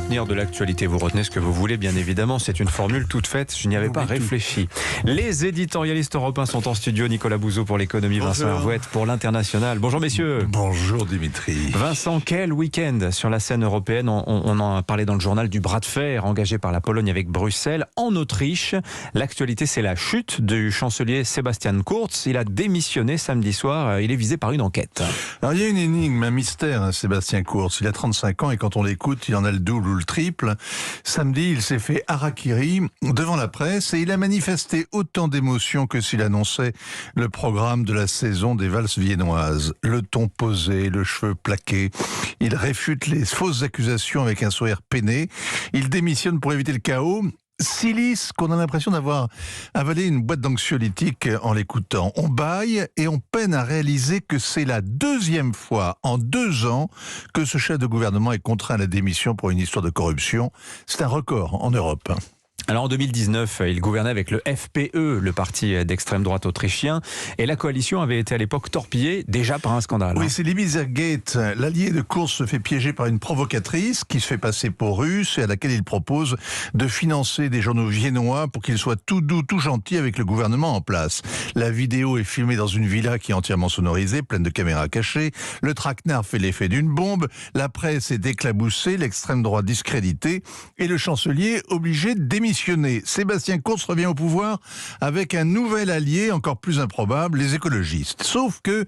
retenir de l'actualité? Vous retenez ce que vous voulez, bien évidemment. C'est une formule toute faite. Je n'y avais pas réfléchi. Les éditorialistes européens sont en studio. Nicolas Bouzou pour l'économie, Vincent Hervouette pour l'international. Bonjour messieurs. Bonjour Dimitri. Vincent, quel week-end sur la scène européenne. On en a parlé dans le journal du bras de fer engagé par la Pologne avec Bruxelles. En Autriche, l'actualité, c'est la chute du chancelier Sebastian Kurz. Il a démissionné samedi soir. Il est visé par une enquête. Alors il y a une énigme, un mystère, Sébastien Kurz. Il a 35 ans et quand on l'écoute, il en a le double ou le triple. Samedi, il s'est fait harakiri devant la presse et il a manifesté autant d'émotions que s'il annonçait le programme de la saison des valses viennoises. Le ton posé, le cheveu plaqué. Il réfute les fausses accusations avec un sourire peiné. Il démissionne pour éviter le chaos. Si lisse qu'on a l'impression d'avoir avalé une boîte d'anxiolytiques en l'écoutant. On bâille et on peine à réaliser que c'est la deuxième fois en 2 ans que ce chef de gouvernement est contraint à la démission pour une histoire de corruption. C'est un record en Europe. Alors en 2019, il gouvernait avec le FPE, le parti d'extrême droite autrichien, et la coalition avait été à l'époque torpillée déjà par un scandale. Oui, c'est l'Ibizergate. L'allié de Kurz se fait piéger par une provocatrice qui se fait passer pour russe et à laquelle il propose de financer des journaux viennois pour qu'ils soient tout doux, tout gentils avec le gouvernement en place. La vidéo est filmée dans une villa qui est entièrement sonorisée, pleine de caméras cachées. Le traquenard fait l'effet d'une bombe. La presse est éclaboussée, l'extrême droite discréditée et le chancelier obligé de démissionner. Sébastien Kurz revient au pouvoir avec un nouvel allié encore plus improbable, les écologistes. Sauf que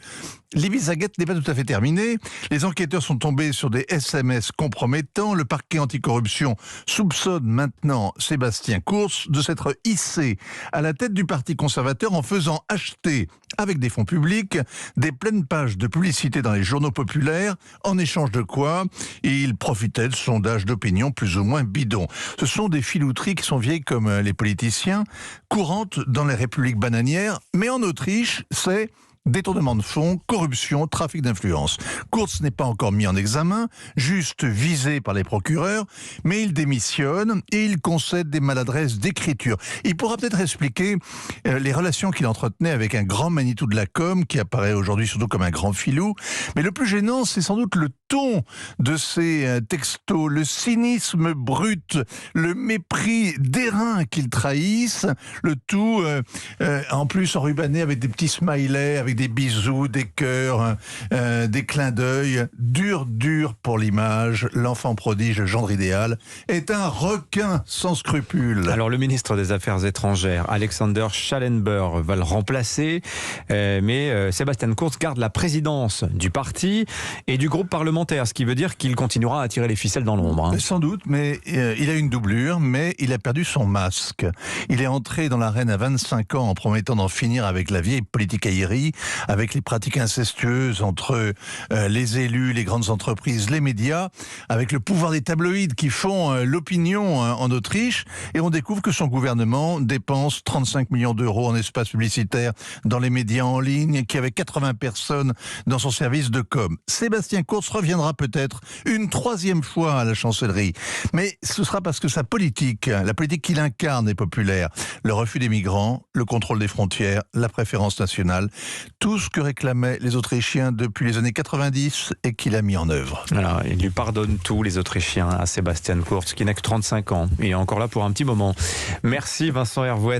l'Ibizergate n'est pas tout à fait terminée. Les enquêteurs sont tombés sur des SMS compromettants. Le parquet anticorruption soupçonne maintenant Sébastien Kurz de s'être hissé à la tête du parti conservateur en faisant acheter, avec des fonds publics, des pleines pages de publicité dans les journaux populaires, en échange de quoi il profitait de sondages d'opinion plus ou moins bidons. Ce sont des filouteries qui sont vieilles comme les politiciens, courantes dans les républiques bananières, mais en Autriche, c'est détournement de fonds, corruption, trafic d'influence. Kurz n'est pas encore mis en examen, juste visé par les procureurs, mais il démissionne et il concède des maladresses d'écriture. Il pourra peut-être expliquer les relations qu'il entretenait avec un grand Manitou de la com, qui apparaît aujourd'hui surtout comme un grand filou. Mais le plus gênant, c'est sans doute le ton de ces textos, le cynisme brut, le mépris d'airain qu'ils trahissent, le tout en plus enrubanné avec des petits smileys, avec des bisous, des cœurs, des clins d'œil. Dur pour l'image. L'enfant prodige, le gendre idéal, est un requin sans scrupules. Alors le ministre des Affaires étrangères, Alexander Schallenberg, va le remplacer, mais Sebastian Kurz garde la présidence du parti et du groupe parlementaire, ce qui veut dire qu'il continuera à tirer les ficelles dans l'ombre. Sans doute, mais il a une doublure, mais il a perdu son masque. Il est entré dans l'arène à 25 ans en promettant d'en finir avec la vieille politique aérie, avec les pratiques incestueuses entre les élus, les grandes entreprises, les médias, avec le pouvoir des tabloïds qui font l'opinion en Autriche, et on découvre que son gouvernement dépense 35 millions d'euros en espace publicitaire dans les médias en ligne, qui avait 80 personnes dans son service de com. Sébastien Kurz reviendra peut-être une 3e fois à la chancellerie, mais ce sera parce que sa politique, la politique qu'il incarne est populaire. Le refus des migrants, le contrôle des frontières, la préférence nationale, tout ce que réclamaient les Autrichiens depuis les années 90 et qu'il a mis en œuvre. Alors, il lui pardonne tous les Autrichiens à Sebastian Kurz, qui n'a que 35 ans. Il est encore là pour un petit moment. Merci Vincent Hervouette.